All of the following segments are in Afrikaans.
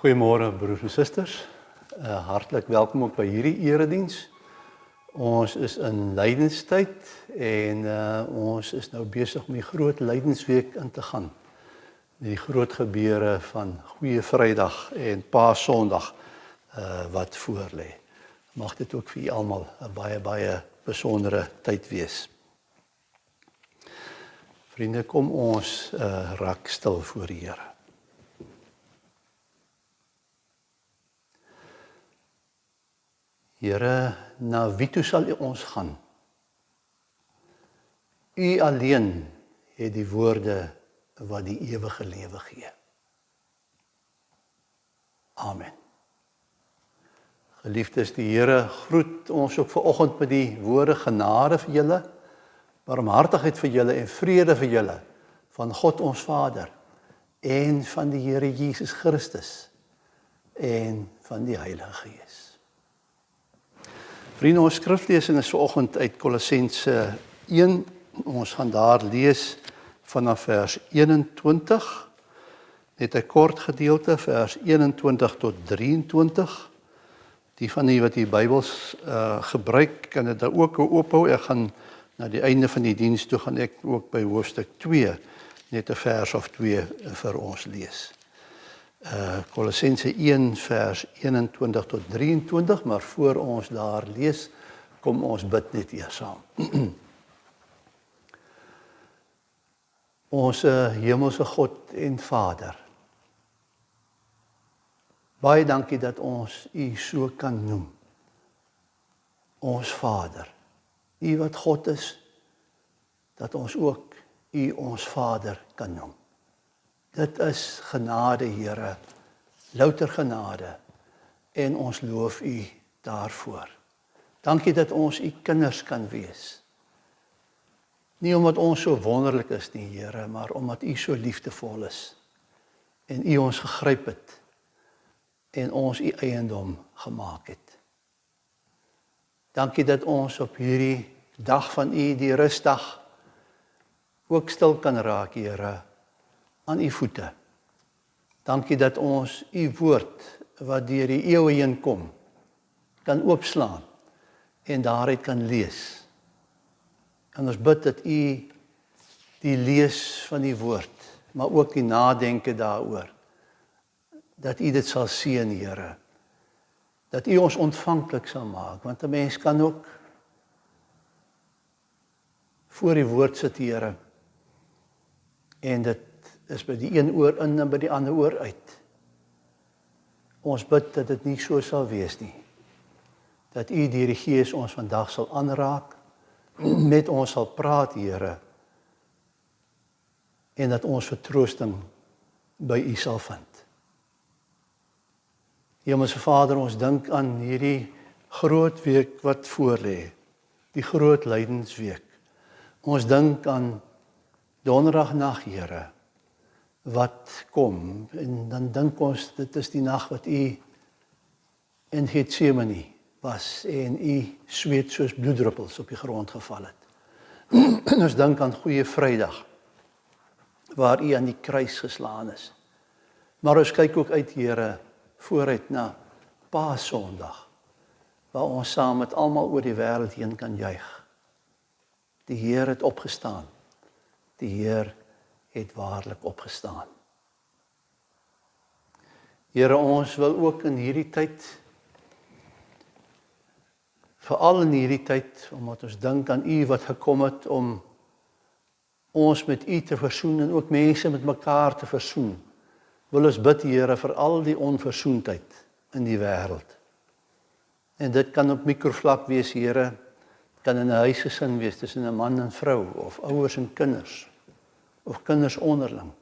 Goeiemôre broers en susters. Hartlik welkom ook by hierdie erediens. Ons is in lydenstyd en ons is nou besig om die groot lydensweek in te gaan. Die groot gebeure van Goeie Vrydag en Paasondag wat voorlê. Mag dit ook vir julle almal 'n baie besondere tyd wees. Vriende, kom ons raak stil voor die Here. Here, na wie toe sal U ons gaan? U alleen het die woorde wat die ewige lewe gee. Amen. Geliefdes, die Here groet ons ook vanoggend met die woorde genade vir julle, barmhartigheid vir julle en vrede vir julle van God ons Vader en van die Here Jesus Christus en van die Heilige Gees. Vriende, ons skriflesing is vanoggend uit Kolossense 1. Ons gaan daar lees vanaf vers 21. Net 'n kort gedeelte, vers 21 tot 23. Die van u wat die Bybels gebruik, kan dit daar ook oophou. Ek gaan na die einde van die diens toe gaan ek ook by hoofstuk 2 net 'n vers of 2 vir ons lees. Kolossense 1 vers 21 tot 23, maar voor ons daar lees, kom ons bid net eers saam. Ons hemelse God en Vader, baie dankie dat ons U so kan noem. Ons Vader, U wat God is, dat ons ook U ons Vader kan noem. Dit is genade, Here, louter genade, en ons loof U daarvoor. Dankie dat ons U kinders kan wees. Nie omdat ons so wonderlik is nie, Here, maar omdat U so liefdevol is, en U ons gegryp het, en ons U eiendom gemaak het. Dankie dat ons op hierdie dag van U, die rustdag, ook stil kan raak, Here, aan U voete. Dankie dat ons U woord, wat deur die eeue heen kom, kan oopslaan en daaruit kan lees. En ons bid dat U die lees van die woord, maar ook die nadenke daaroor, dat U dit sal seën, Here. Dat U ons ontvanklik sal maak, want 'n mens kan ook voor die woord sit, Here, en dit is by die een oor in en by die ander oor uit. Ons bid dat dit nie so sal wees nie. Dat U deur die Gees ons vandag sal aanraak, met ons sal praat, Here, en dat ons vertroosting by U sal vind. Hemelse Vader, ons dink aan hierdie groot week wat voorlê, die groot lydensweek. Ons dink aan donderdagnag, Here, wat kom, en dan dink ons, dit is die nag wat U in Getsemane was, en U sweet soos bloeddruppels op die grond geval het. En ons dink aan Goeie Vrydag, waar U aan die kruis geslaan is. Maar ons kyk ook uit, Here, vooruit na Paasondag, waar ons saam met almal oor die wêreld heen kan juig. Die Heer het opgestaan. Die Heer het waarlik opgestaan. Here, ons wil ook in hierdie tyd, veral in hierdie tyd, omdat ons dink aan U wat gekom het om ons met U te versoen en ook mense met mekaar te versoen, wil ons bid, Here, vir al die onversoendheid in die wêreld. En dit kan op mikrovlak wees, Here, kan in 'n huisgesin wees tussen 'n man en vrou, of ouers en kinders, of kinders onderling,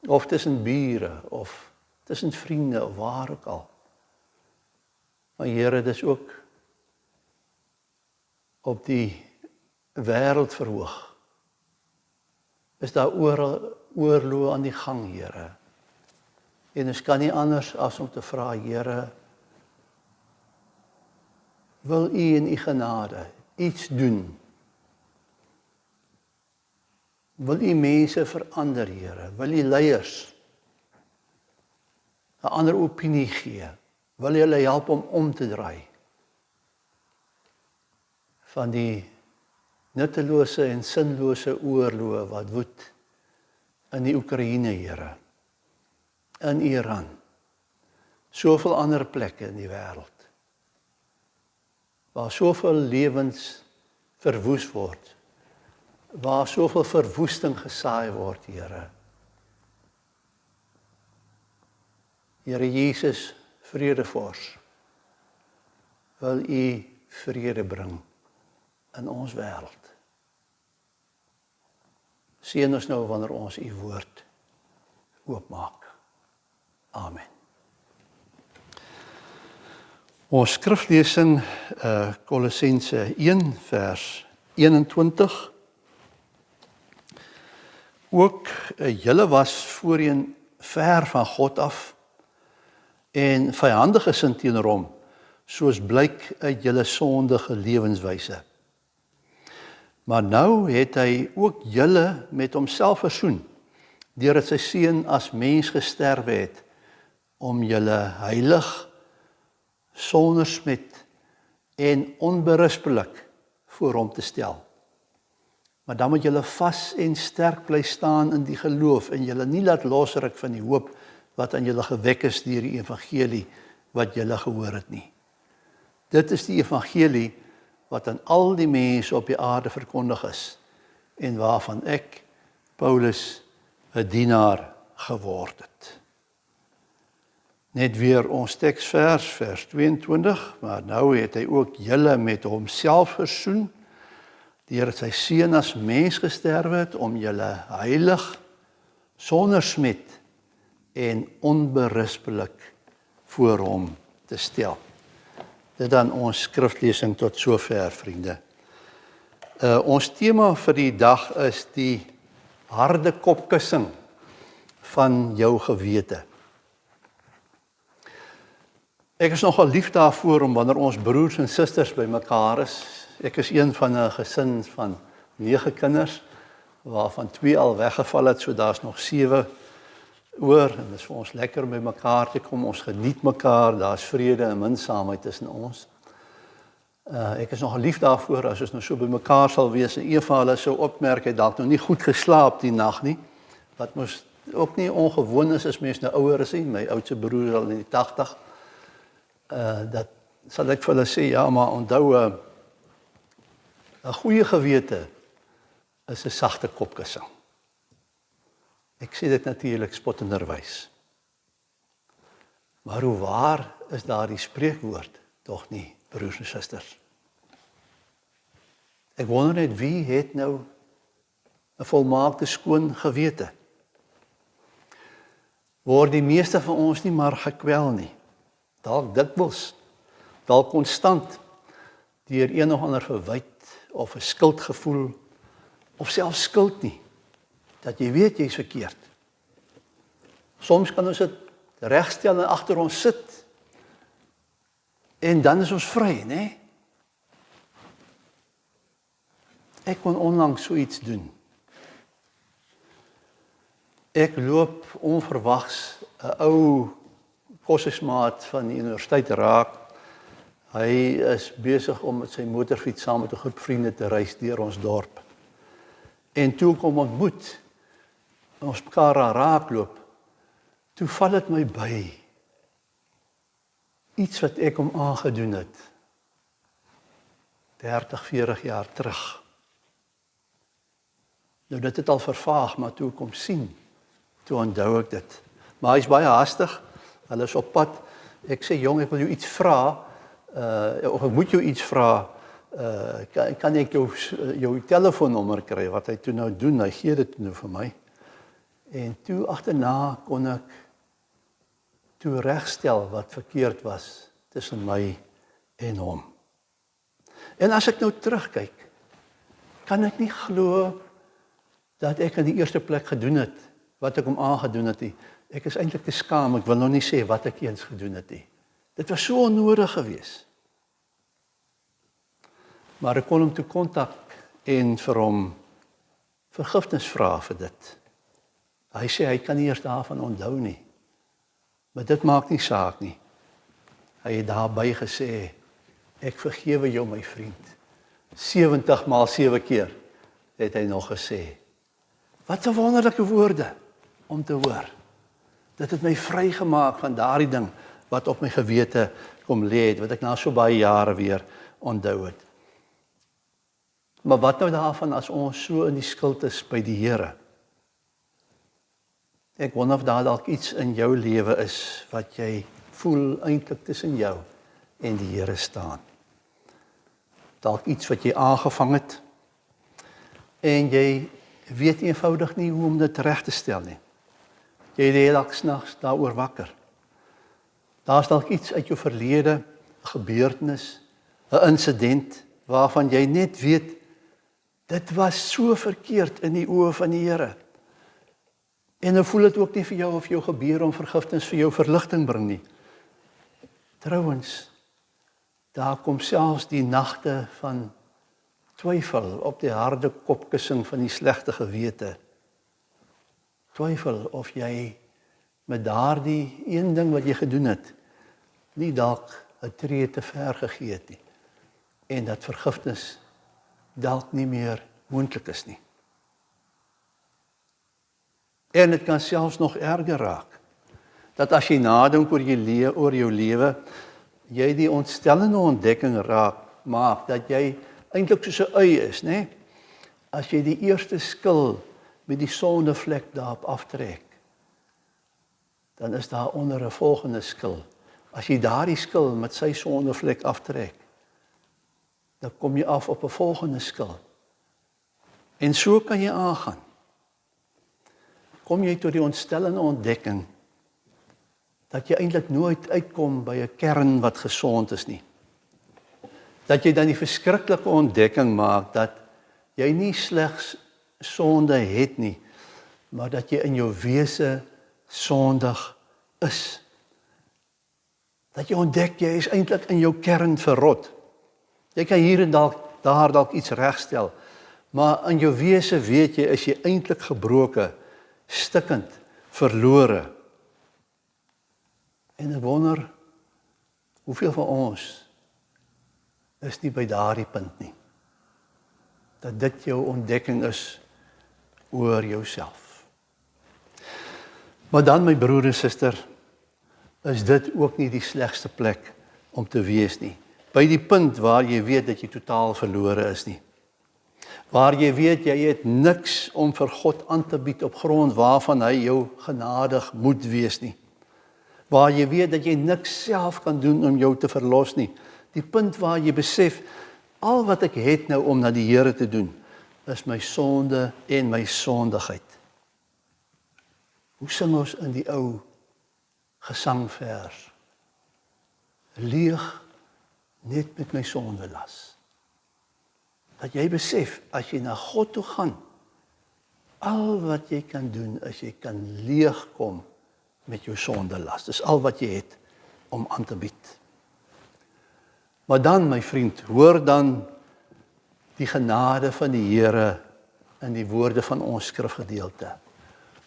of tussen bure, of tussen vriende, of waar ook al. Maar Here, dis ook op die wêreldverhoog. Is daar oorloë aan die gang, Here. En ons kan nie anders as om te vra, Here, wil U in U genade iets doen? Wil U mense verander, Here? Wil U leiers 'n ander opinie gee, wil jy hulle help om te draai van die nuttelose en sinlose oorloë wat woed in die Oekraïne, Here, in Iran, soveel ander plekke in die wêreld, waar soveel lewens verwoes word, waar soveel verwoesting gesaai word, Here. Here Jesus, vredevors, wil U vrede bring in ons wêreld. Seën ons nou wanneer ons U woord oopmaak. Amen. Ons skriflesing Kolossense 1 vers 21. Ook julle was voorheen ver van God af en vyandig gesind teenoor hom, soos blyk uit julle sondige lewenswyse. Maar nou het hy ook julle met homself versoen, deurdat sy seun as mens gesterwe het, om julle heilig, sonder smet en onberispelik voor hom te stel. Maar dan moet julle vas en sterk bly staan in die geloof en julle nie laat losruk van die hoop wat aan julle gewek is deur die evangelie wat julle gehoor het nie. Dit is die evangelie wat aan al die mense op die aarde verkondig is en waarvan ek, Paulus, 'n dienaar geword het. Net weer ons teksvers, vers 22, maar nou het hy ook julle met homself versoen, deurdat sy seun as mens gesterwe het, om julle heilig, sonder smet en onberispelik voor hom te stel. Dit dan ons skriflesing tot sover, vriende. Ons tema vir die dag is die harde kopkussing van jou gewete. Ek is nogal lief daarvoor om wanneer ons broers en susters bymekaar is. Ek is een van 'n gesin van 9 kinders, waarvan 2 al weggeval het, so daar's nog 7 oor, en dit is vir ons lekker om by mekaar te kom, ons geniet mekaar, daar's vrede en minsaamheid tussen ons. Ek is nogal lief daarvoor, as ons nou so by mekaar sal wees, en een van hulle sou opmerk, hy dalk nog nie goed geslaap die nag nie, wat mos ook nie ongewoon is, as mens nou ouer is nie, my oudste broer is al in die 80, dat sal ek vir hulle sê, ja, maar onthou, 'n goeie gewete is 'n sagte kopkussing. Ek sê dit natuurlik spottenderwys. Maar hoe waar is daardie spreekwoord? Tog nie, broers en susters. Ek wonder net, wie het nou 'n volmaakte skoon gewete? Word die meeste van ons nie maar gekwel nie. Dalk dikwels, dalk konstant, deur een of ander verwyt of 'n skuldgevoel, of selfs skuld nie, dat jy weet jy is verkeerd. Soms kan ons dit regstel en agter ons sit, en dan is ons vry, né? Ek kon onlangs so iets doen. Ek loop onverwags 'n ou kosesmaat van die universiteit raak. Hy is besig om met sy motorfiets saam met 'n groep vriende te reis deur ons dorp. En toe kom ontmoet, ons mekaar raakloop, toe val dit my by, iets wat ek hom aangedoen het, 30, 40 jaar terug. Nou dit het al vervaag, maar toe kom sien, toe onthou ek dit. Maar hy is baie haastig, hulle is op pad. Ek sê, jong, ek wil jou iets vra, of ek moet jou iets vra, kan ek jou telefoonnommer kry, wat hy toe nou doen, hy gee dit nou vir my. En toe agterna kon ek toe regstel wat verkeerd was tussen my en hom. En as ek nou terugkyk, kan ek nie glo dat ek in die eerste plek gedoen het wat ek hom aangedoen het nie. Ek is eintlik te skaam, ek wil nog nie sê wat ek eens gedoen het nie. Dit was so onnodig geweest. Maar ek kon hom toe kontak en vir hom vergifnis vra vir dit. Hy sê hy kan nie eers daarvan onthou nie. Maar dit maak nie saak nie. Hy het daarby gesê, ek vergewe jou my vriend. 70 maal 7 keer het hy nog gesê. Wat 'n wonderlike woorde om te hoor. Dit het my vrygemaak van daardie ding wat op my gewete kom lê het, wat ek na so baie jare weer onthou het. Maar wat nou daarvan as ons so in die skuld is by die Here? Ek wonder of daar dalk iets in jou lewe is wat jy voel eintlik tussen jou en die Here staan. Dalk iets wat jy aangevang het en jy weet eenvoudig nie hoe om dit reg te stel nie. Jy lê dalk snags daaroor wakker. Daar's dalk iets uit jou verlede, 'n gebeurtenis, 'n insident waarvan jy net weet dit was so verkeerd in die oë van die Here. En dan voel dit ook nie vir jou of jou gebeur om vergifnis vir jou verligting bring nie. Trouwens, daar kom selfs die nagte van twyfel op die harde kopkussing van die slegte gewete. Twyfel of jy met daardie een ding wat jy gedoen het, nie dalk 'n tree te ver gegee het nie. En dat vergifnis dalk nie meer moontlik is nie. En dit kan selfs nog erger raak. Dat as jy nadink oor jou lewe, jy die ontstellende ontdekking maak dat jy eintlik soos 'n ui is, né? As jy die eerste skil met die sondevlek daarop aftrek, dan is daar onder 'n volgende skil. As jy daardie skil met sy sondevlek aftrek, dan kom jy af op 'n volgende skil. En so kan jy aangaan. Kom jy tot die ontstellende ontdekking dat jy eintlik nooit uitkom by 'n kern wat gesond is nie. Dat jy dan die verskriklike ontdekking maak dat jy nie slegs sonde het nie, maar dat jy in jou wese sondig is. Dat jy ontdek jy is eintlik in jou kern verrot. Jy kan hier en daar dalk iets regstel, maar in jou wese weet jy is jy eintlik gebroke, stikkend, verlore. En ek wonder hoeveel van ons is nie by daardie punt nie. Dat dit jou ontdekking is oor jouself. Maar dan, my broer en suster, is dit ook nie die slegste plek om te wees nie. By die punt waar jy weet dat jy totaal verlore is nie. Waar jy weet jy het niks om vir God aan te bied op grond waarvan hy jou genadig moet wees nie. Waar jy weet dat jy niks self kan doen om jou te verlos nie. Die punt waar jy besef, al wat ek het nou om na die Here te doen, is my sonde en my sondigheid. Hoe sing ons in die ou gesangvers? Leeg net met my sondelas. Dat jy besef, as jy na God toe gaan, al wat jy kan doen, is jy kan leeg kom met jou sondelas. Dis al wat jy het om aan te bied. Maar dan, my vriend, hoor dan die genade van die Here in die woorde van ons skrifgedeelte.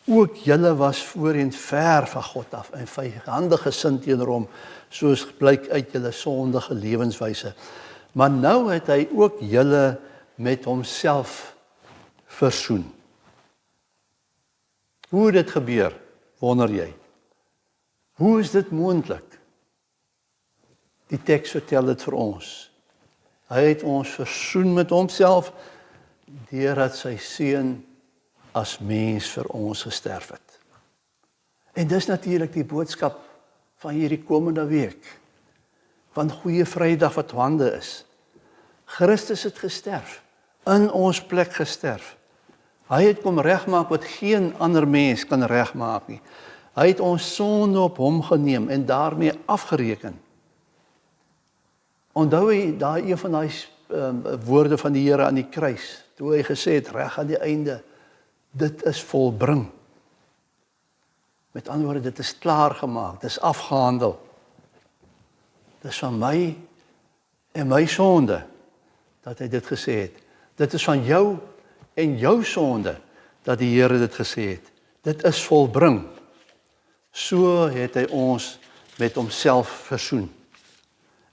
Ook julle was voorheen ver van God af en vyhandig gesind teenoor hom, soos blyk uit julle sondige lewenswyse. Maar nou het hy ook julle met homself versoen. Hoe het dit gebeur, wonder jy? Hoe is dit moontlik? Die teks vertel dit vir ons. Hy het ons versoen met homself deurdat sy seun as mens vir ons gesterf het. En dis natuurlik die boodskap van hierdie komende week, van Goeie Vrydag wat hande is. Christus het gesterf, in ons plek gesterf. Hy het kom regmaak wat geen ander mens kan regmaak nie. Hy het ons sonde op hom geneem en daarmee afgereken. Onthou jy daai een van daai woorde van die Here aan die kruis, toe hy gesê het reg aan die einde, dit is volbring. Met ander woorde, dit is klaar gemaak, dit is afgehandel. Dit is van my en my sonde dat hy dit gesê het. Dit is van jou en jou sonde dat die Here dit gesê het. Dit is volbring. so het hy ons met homself versoen.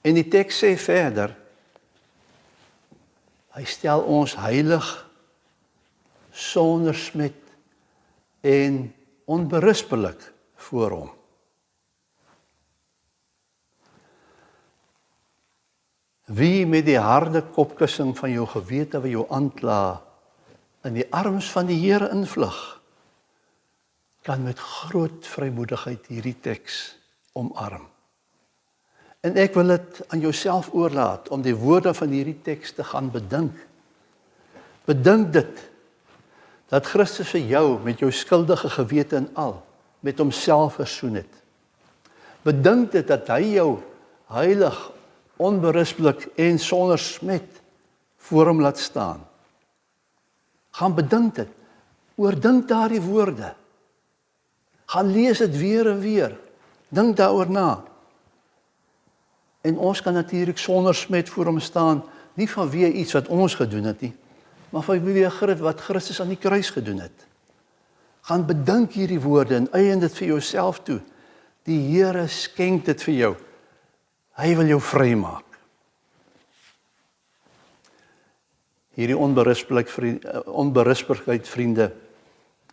En die teks sê verder, hy stel ons heilig, sonder smet en onberispelik voor hom. Wie met die harde kopkussing van jou gewete wat jou aankla, in die arms van die Here invlug, kan met groot vrymoedigheid hierdie teks omarm. En ek wil dit aan jouself oorlaat om die woorde van hierdie teks te gaan bedink. Bedink dit, dat Christus vir jou met jou skuldige gewete en al, met homself versoen het. Bedink dit dat hy jou heilig, onberispelik en sonder smet voor hom laat staan. Gaan bedink dit, oordink daardie woorde. Gaan lees dit weer en weer, dink daaroor na. En ons kan natuurlik sonder smet voor hom staan, nie vanweë iets wat ons gedoen het nie, maar vanweë wat Christus aan die kruis gedoen het. Gaan bedink hierdie woorde en eien dit vir jouself toe. Die Here skenk dit vir jou. Hy wil jou vrymaak. Hierdie onberispelikheid, vriende,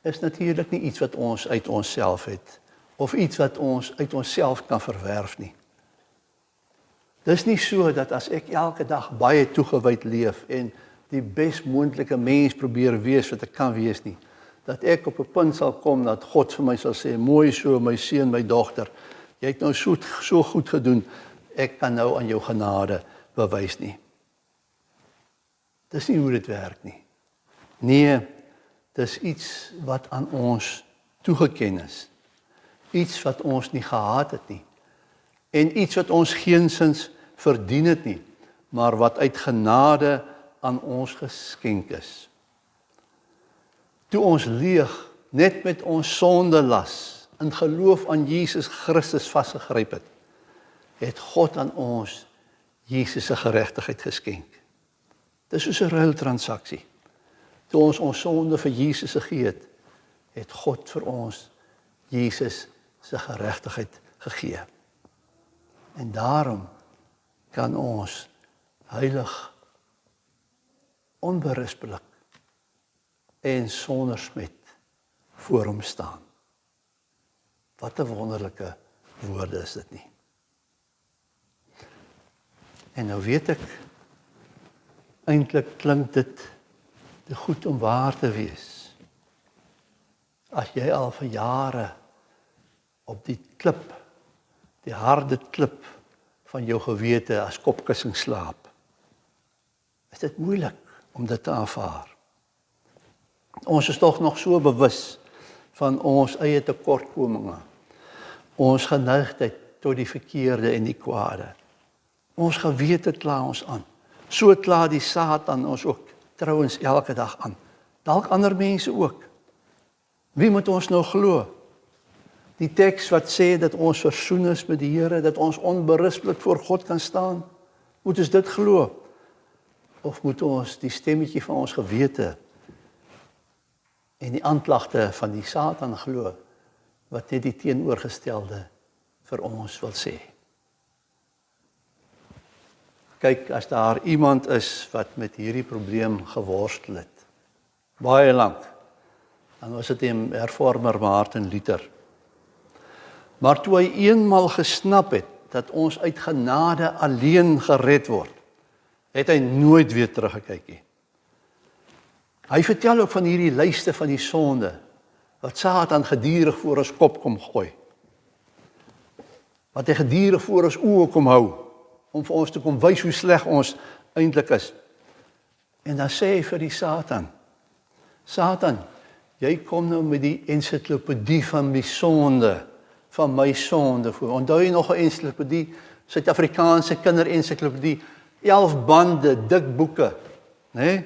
is natuurlik nie iets wat ons uit onsself het, of iets wat ons uit onsself kan verwerf nie. Dis nie so dat as ek elke dag baie toegewyd leef en die bes moontlike mens probeer wees wat ek kan wees nie, dat ek op 'n punt sal kom dat God vir my sal sê, mooi so my seun, my dogter, jy het nou so goed gedoen, ek kan nou aan jou genade bewys nie. Dis nie hoe dit werk nie. Nee, dis iets wat aan ons toegeken is. Iets wat ons nie gehaat het nie. En iets wat ons geensins verdien het nie, maar wat uit genade aan ons geskenk is. Toe ons leeg, net met ons sondelas, in geloof aan Jesus Christus vasgegryp het, het God aan ons Jesus se geregtigheid geskenk. Dis soos 'n ruiltransaksie. Toe ons sonde vir Jesus gegee het, het God vir ons Jesus se geregtigheid gegee. En daarom kan ons heilig, onberispelik en sonder smet voor hom staan. Wat 'n wonderlike woorde is dit nie. En nou weet ek, eintlik klink dit te goed om waar te wees. As jy al vir jare op die klip, die harde klip van jou gewete as kopkussing slaap, is dit moeilik om dit te aanvaar. Ons is tog nog so bewus van ons eie tekortkominge, ons geneigtheid tot die verkeerde en die kwade. Ons gewete kla ons aan. So kla die Satan ons ook trouens elke dag aan. Dalk ander mense ook. Wie moet ons nou glo? Die teks wat sê dat ons versoen is met die Here, dat ons onberispelik voor God kan staan, moet ons dit glo? Of moet ons die stemmetjie van ons gewete en die aanklagte van die Satan glo, wat net die teenoorgestelde vir ons wil sê? Kyk, as daar iemand is wat met hierdie probleem geworstel het, baie lank, dan was dit die hervormer Martin Luther. Maar toe hy eenmal gesnap het, dat ons uit genade alleen gered word, het hy nooit weer teruggekyk nie. Hy vertel ook van hierdie lyste van die sonde, wat Satan gedurig voor ons kop kom gooi. Wat hy gedurig voor ons oë kom hou, om vir ons te kom wys hoe sleg ons eintlik is. En dan sê hy vir die Satan, Satan, jy kom nou met die ensiklopedie van my sonde voor. Onthou jy nog 'n ensiklopedie, Suid-Afrikaanse kinderensiklopedie, 11 bande, dik boeke, né?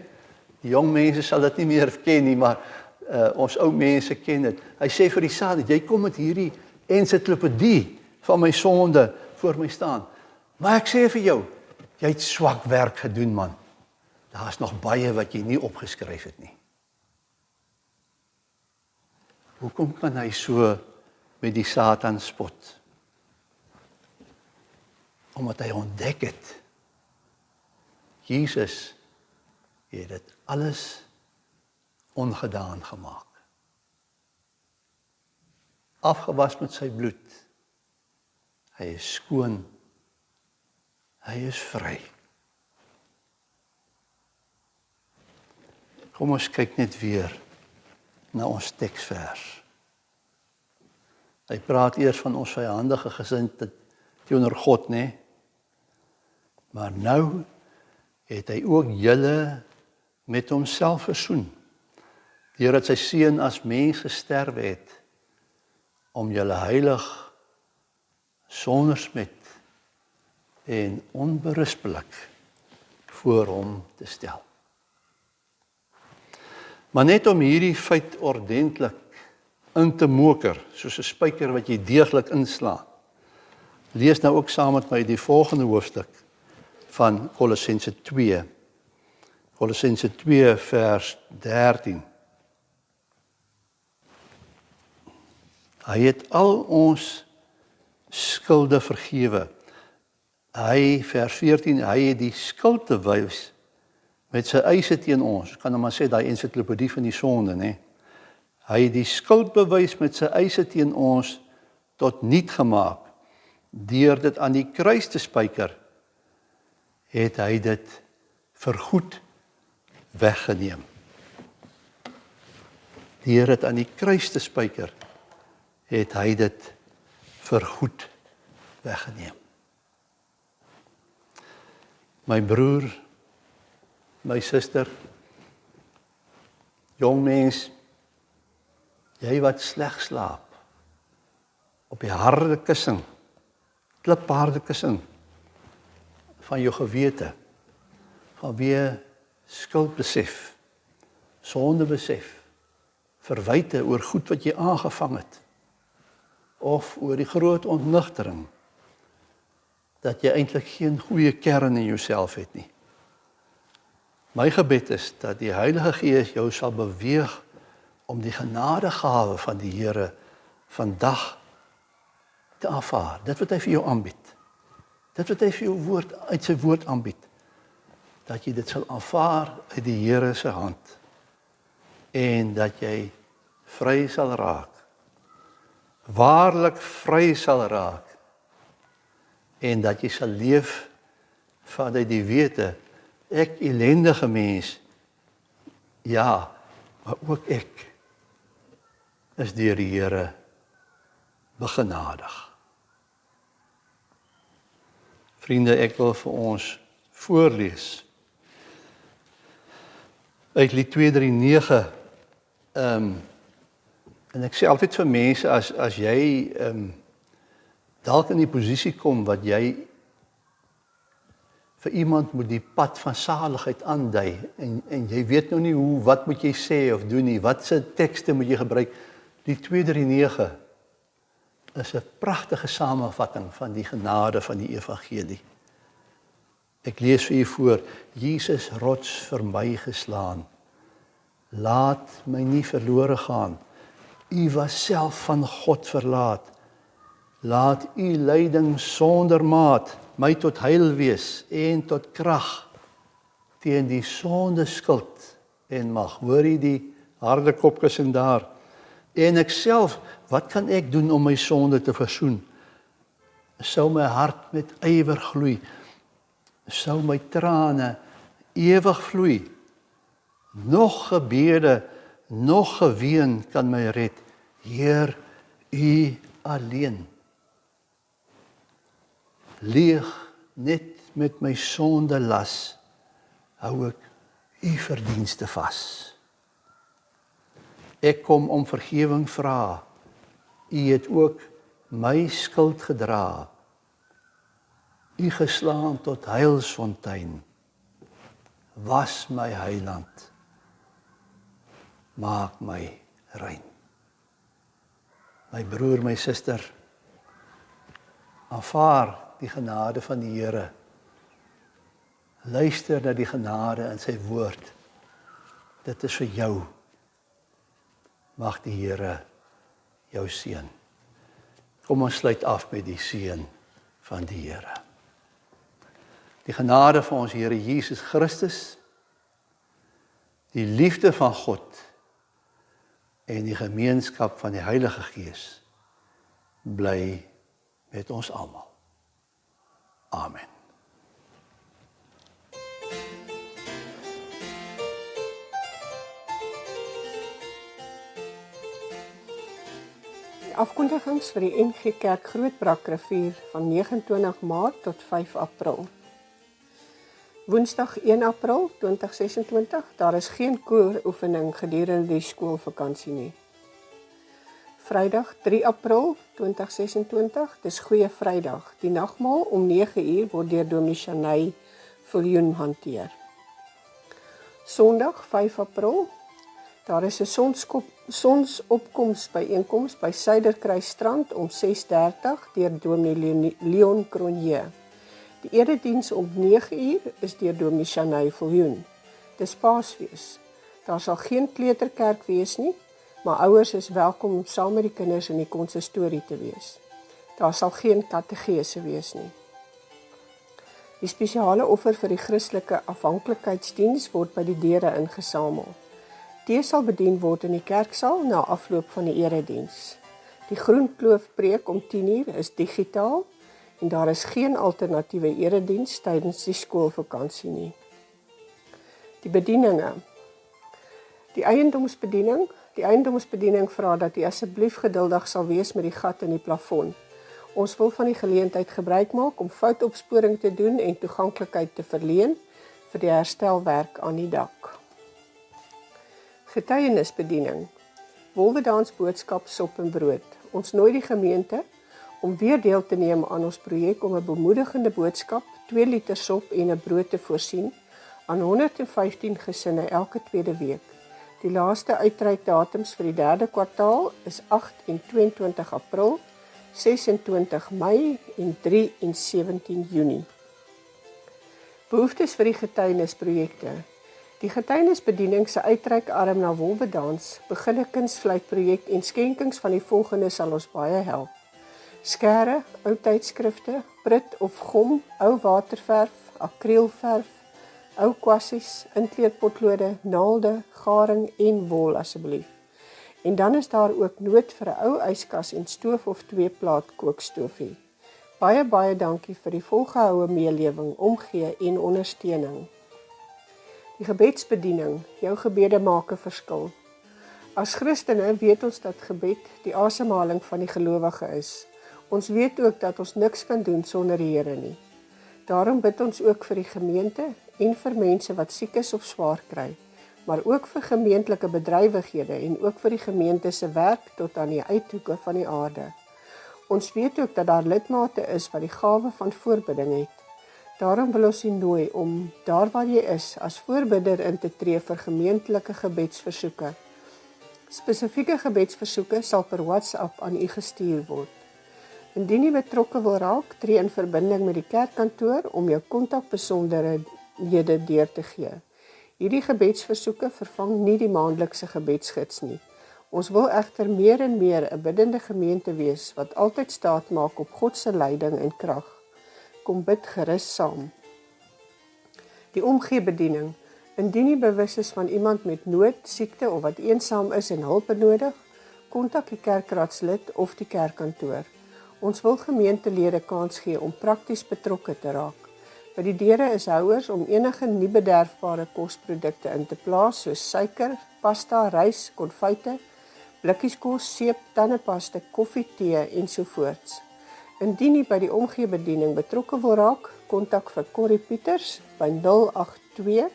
Die jong mense sal dit nie meer ken nie, maar ons ou mense ken dit. Hy sê vir die Satan, jy kom met hierdie ensiklopedie van my sonde voor my staan. Maar ek sê vir jou, jy het swak werk gedoen, man. Daar is nog baie wat jy nie opgeskryf het nie. Hoekom kan hy so met die Satan spot. Omdat hy ontdek het, Jesus het dit alles ongedaan gemaak. Afgewas met sy bloed. Hy is skoon. Hy is vry. Kom ons kyk net weer na ons teksvers. Hy praat eers van ons vyandige gesindheid teenoor God, né? Maar nou het hy ook julle met homself versoen, deurdat sy seun as mens gesterf het, om julle heilig, sonder smet en onberispelik voor hom te stel. Maar net om hierdie feit ordentlik in te moker, soos 'n spyker wat jy deeglik inslaan, lees nou ook saam met my die volgende hoofstuk van Kolossense 2. Kolossense 2 vers 13. Hy het al ons skulde vergewe. Hy, vers 14, hy het die skuld te wys met sy eise teen ons. Kan nou maar sê, daai ensiklopedie van die sonde, né? Hy het die skuldbewys met sy eise teen ons tot niet gemaak. Deur dit aan die kruis te spyker, het hy dit vergoed weggeneem. Deur dit aan die kruis te spyker, het hy dit vergoed weggeneem. My broer, my suster, jong mens, jy wat sleg slaap, op die harde kussing, klipharde kussing, van jou gewete, vanweë skuldbesef, sondebesef, verwyte oor goed wat jy aangevang het, of oor die groot ontnigtering, dat jy eintlik geen goeie kern in jouself het nie. My gebed is dat die Heilige Gees jou sal beweeg om die genadegawe van die Here vandag te aanvaar. Dit wat hy vir jou aanbied. Dit wat hy vir jou woord uit sy woord aanbied. Dat jy dit sal aanvaar uit die Here se hand. En dat jy vry sal raak. Waarlik vry sal raak. En dat jy sal leef vanuit die wete, ek ellendige mens, ja, maar ook ek is deur die Here begenadig. Vriende, ek wil vir ons voorlees uit Lied 239. En ek sê altyd vir mense, as jy dalk in die posisie kom wat jy vir iemand moet die pad van saligheid aandui en jy weet nou nie wat moet jy sê of doen nie, wat se tekste moet jy gebruik. Die 239 is 'n pragtige samevatting van die genade van die evangelie. Ek lees vir u voor: Jesus rots vir my geslaan. Laat my nie verlore gaan. U was self van God verlaat. Laat u lyding sonder maat my tot heil wees en tot krag teen die sonde skuld en mag. Hoor jy die harde kopkussing daar? En ek self, wat kan ek doen om my sonde te versoen? Sou my hart met ywer gloei, sou my trane ewig vloei. Nog gebede, nog geween kan my red. Heer, u alleen. Leeg net met my sonde las, hou ek u verdienste vas. Ek kom om vergewing vra, u het ook my skuld gedra. U geslaan tot heilsfontein, was my heiland, maak my rein. My broer, my suster, aanvaar die genade van die Here. Luister na die genade in sy woord. Dit is vir jou. Mag die Here jou seën. Kom ons sluit af met die seën van die Here. Die genade van ons Here Jesus Christus, die liefde van God en die gemeenskap van die Heilige Gees bly met ons almal. Amen. Die afkondigings vir die NG Kerk Grootbrakrivier van 29 Maart tot 5 April. Woensdag 1 April 2026, daar is geen kooroefening gedurende die skoolvakansie nie. Vrydag 3 April 2026, dis Goeie Vrydag. Die nagmaal om 9:00 word deur Dominee Shanay Viljoen hanteer. Sondag 5 April, daar is 'n sonsopkomsbyeenkoms by Suiderkruisstrand om 6:30 deur Dominee Leon Cronje. Die erediens om 9:00 is deur Dominee Shanay Viljoen. Dis Paasfees. Daar sal geen kleuterkerk wees nie, maar ouers is welkom om saam met die kinders in die konsistorie te wees. Daar sal geen kategese wees nie. Die spesiale offer vir die Christelike afhanklikheidsdiens word by die deure ingesamel. Tee sal bedien word in die kerksaal na afloop van die erediens. Die Groenkloof preek om 10:00 is digitaal en daar is geen alternatiewe erediens tydens die skoolvakansie nie. Die bedieninge. Die eiendomsbediening vra dat u asseblief geduldig sal wees met die gat in die plafon. Ons wil van die geleentheid gebruik maak om foutopsporing te doen en toeganklikheid te verleen vir die herstelwerk aan die dak. Getuienisbediening. Wolwedans boodskap sop en brood. Ons nooi die gemeente om weer deel te neem aan ons projek om 'n bemoedigende boodskap, 2 liter sop en 'n brood te voorsien aan 115 gesinne elke tweede week. Die laaste uitreikdatums vir die 3de kwartaal is 8 en 22 April, 26 Mei en 3 en 17 Junie. Behoeftes vir die getuienisprojekte. Die getuienisbediening se uitreikarm na Wolwedans, begin 'n kunstvlei-projek en skenkings van die volgende sal ons baie help. Skere, ou tydskrifte, prit of gom, ou waterverf, akrielverf, ou kwassies, inkleurpotlode, naalde, garing en wol asseblief. En dan is daar ook nood vir 'n ou yskas en stoof of 2 plaat kookstofie. Baie dankie vir die volgehoue meelewing, omgee en ondersteuning. Die gebedsbediening, jou gebede maak 'n verskil. As Christene weet ons dat gebed die asemhaling van die gelowige is. Ons weet ook dat ons niks kan doen sonder die Here nie. Daarom bid ons ook vir die gemeente en vir mense wat siek is of swaar kry, maar ook vir gemeentelike bedrywighede en ook vir die gemeente se werk tot aan die uithoeke van die aarde. Ons weet ook dat daar lidmate is wat die gawe van voorbidding het. Daarom wil ons u nooi om daar waar jy is as voorbidder in te tree vir gemeentelike gebedsversoeke. Spesifieke gebedsversoeke sal per WhatsApp aan u gestuur word. Indien jy betrokke wil raak, tree in verbinding met die kerkkantoor om jou kontakbesonderhede deur te gee. Hierdie gebedsversoeke vervang nie die maandelikse gebedsgids nie. Ons wil egter meer en meer 'n biddende gemeente wees wat altyd staat maak op God se leiding en krag. Kom bid gerus saam. Die omgeebediening. Indien jy bewus is van iemand met nood, siekte of wat eensaam is en hulp benodig, kontak die kerkraadslid of die kerkkantoor. Ons wil gemeentelede kans gee om prakties betrokke te raak. By die deure is houers om enige nie bederfbare kosprodukte in te plaas soos suiker, pasta, rys, konfyte, blikkies kos, seep, tandepasta, koffie, tee ensovoorts. Indien jy by die omgeebediening betrokke wil raak, kontak vir Corrie Pieters by 082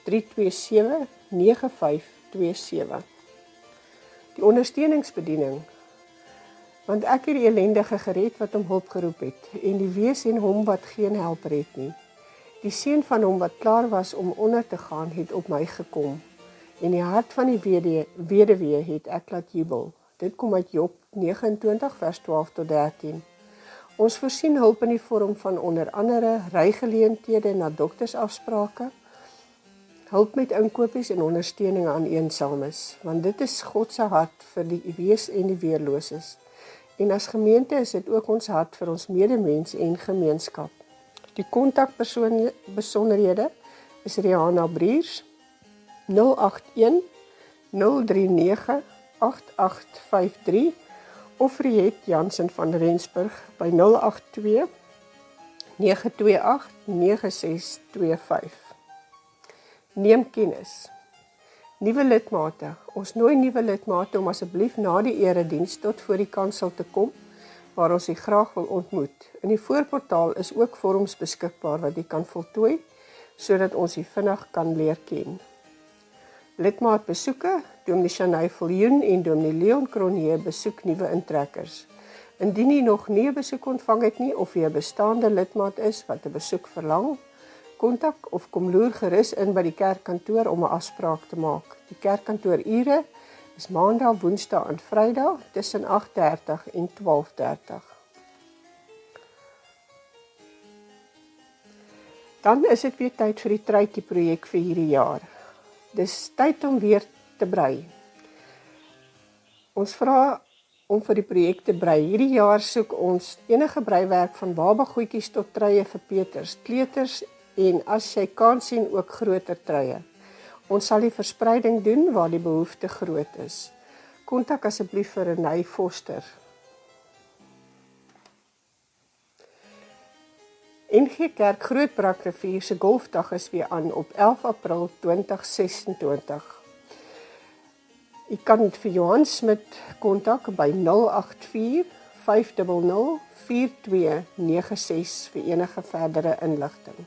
327 9527. Die ondersteuningsbediening. Want ek het die ellendige gered wat hom hulp geroep het, en die wees en hom wat geen helper het nie. Die seun van hom wat klaar was om onder te gaan, het op my gekom, en die hart van die weduwee het ek laat jubel. Dit kom uit Job 29 vers 12 tot 13. Ons voorsien hulp in die vorm van onder andere rygeleenthede na doktersafsprake, hulp met inkopies en ondersteuning aan eensaames, want dit is God se hart vir die wees en die weerloses. En as gemeente is dit ook ons hart vir ons medemens en gemeenskap. Die kontakbesonderhede is Rihanna Briers 081 039 8853 of Riet Jansen van Rensburg by 082 928 9625. Neem kennis. Nuwe lidmate. Ons nooi nuwe lidmate om asseblief na die erediens tot voor die kansel te kom, waar ons u graag wil ontmoet. In die voorportaal is ook vorms beskikbaar wat u kan voltooi, sodat ons u vinnig kan leer ken. Lidmaatbesoeke, Dominee Shanay Viljoen en Dominee Leon Cronje besoek nuwe intrekkers. Indien u nog nie 'n besoek ontvang het nie of u 'n bestaande lidmaat is wat 'n besoek verlang, kontak of kom loer gerus in by die kerkkantoor om 'n afspraak te maak. Die kerkkantoorure is Maandag, Woensdag en Vrydag tussen 8:30 en 12:30. Dan is dit weer tyd vir die truitjie projek vir hierdie jaar. Dis tyd om weer te brei. Ons vra om vir die projek te brei. Hierdie jaar soek ons enige breiwerk van babagoedjies tot truie vir Peters, kleuters en as jy kan sien ook groter truie. Ons sal die verspreiding doen waar die behoefte groot is. Kontak asseblief vir Renay Foster. NG Kerk Grootbrakrivier se golfdag is weer aan op 11 April 2026. U kan vir Johan Smit kontak by 084 500 4296 vir enige verdere inligting.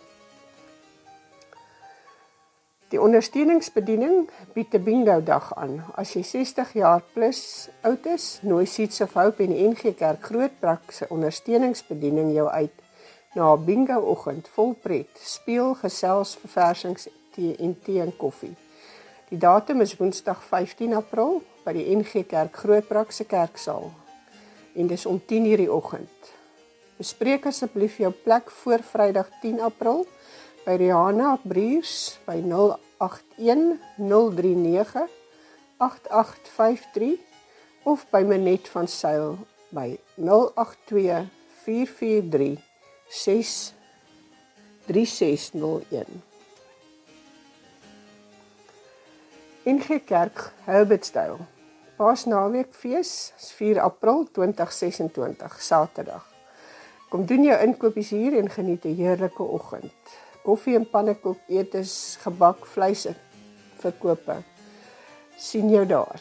Die ondersteuningsbediening bied 'n bingo dag aan. As jy 60 jaar plus oud is, nooi Seeds of Hope en NG Kerk Grootbrak se ondersteuningsbediening jou uit na 'n bingo oggend vol pret, speel, gesels, verversings, tee en koffie. Die datum is Woensdag 15 April by die NG Kerk Grootbrak se kerksaal en dis om 10:00 die oggend. Bespreek asseblief jou plek voor Vrydag 10 April by Rihanna Briers by 081 039 8853 of by Manet van Sail by 082 443 3601. NG Kerk Herbertsdale. Paasnaweekfees is 4 April 2026, Saterdag. Kom doen jou inkopies hier en geniet 'n heerlike oggend. Koffie en pannekoek etes, gebak, vleis verkope. Sien jou daar.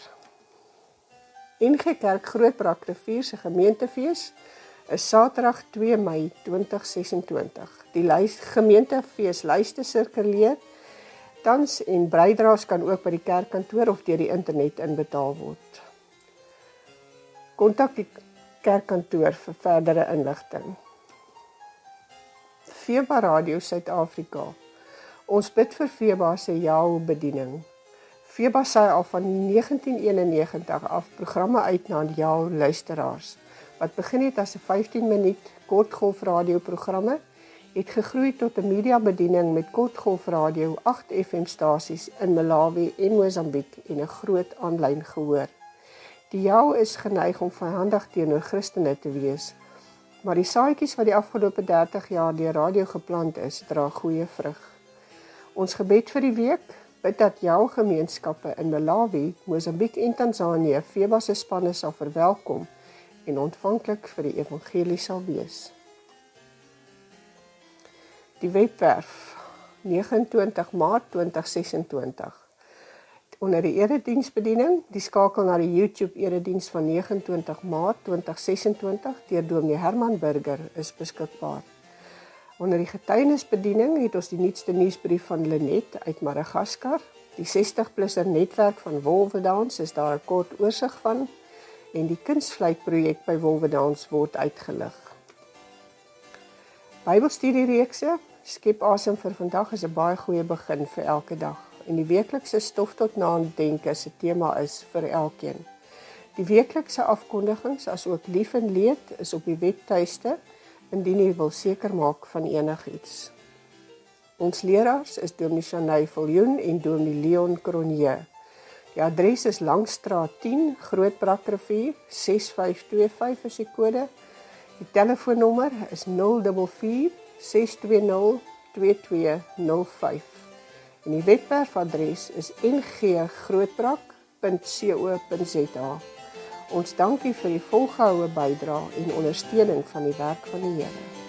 NG Kerk Grootbrakrivier se gemeentefees is Saterdag 2 Mei 2026. Die gemeentefeeslyste sirkuleer tans en bydraes kan ook by die kerkkantoor of deur die internet inbetaal word. Kontak die kerkkantoor vir verdere inligting. Feba Radio Suid-Afrika. Ons bid vir Feba se bediening. Feba saai al van 1991 af programme uit na jou luisteraars. Wat begin het as 'n 15 minuut kortgolfradio programme, het gegroei tot 'n mediabediening met kortgolfradio, 8 FM-stasies in Malawi en Mosambiek en 'n groot aanlyn gehoor. Die jou is geneig om vyhandig teenoor Christene te wees, maar die saadjies wat die afgelope 30 jaar deur radio geplant is, dra goeie vrug. Ons gebed vir die week, bid dat jou gemeenskappe in Malawi, Mosambiek en Tansanië Feba se spanne sal verwelkom en ontvanklik vir die evangelie sal wees. Die webwerf 29 Maart 2026. Onder die erediensbediening, die skakel na die YouTube erediens van 29 Maart 2026 deur Dominee Herman Burger is beskikbaar. Onder die getuienisbediening het ons die nuutste nuusbrief van Lenet uit Madagaskar. Die 60-plusser netwerk van Wolwedans is daar 'n kort oorsig van en die kunstvleitprojek by Wolwedans word uitgelig. Bybelstudiereekse, Skep Asem vir vandag is 'n baie goeie begin vir elke dag. En die weeklikse stof tot nadenke se tema is vir elkeen. Die weeklikse afkondigings as ook lief en leed is op die webtuiste indien jy wil seker maak van enigiets. Ons leraars is Dominee Shanay Viljoen en Dominee Leon Cronje. Die adres is Langstraat 10, Grootbrakrivier, 6525 is die kode. Die telefoonnommer is 044 620 2205. En die webwerfadres is nggrootbrak.co.za. Ons dankie vir die volgehoue bydrae en ondersteuning van die werk van die Here.